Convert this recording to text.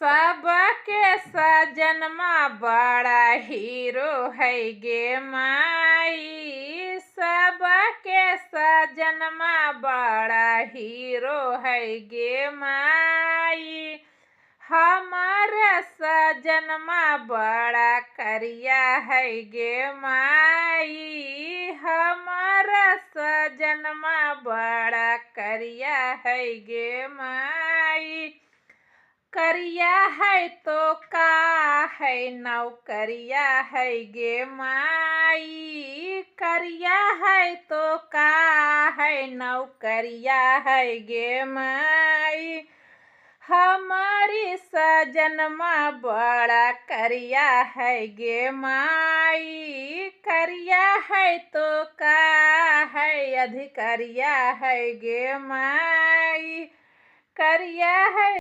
सबके सजनमा बड़ा हीरो है गे माई। सबके सजनमा बड़ा हीरो है गे माई। हमारा सजनमा बड़ा करिया है गे माई। हमारा सजनमा बड़ा करिया है गे माई। करिया है तो का है नौकरिया है गे माई। करिया है तो का है नौकरिया है गे माई। हमारी सजनमा बड़ा करिया है गे माई। करिया है तो का है अधिकरिया है गे माई। करिया है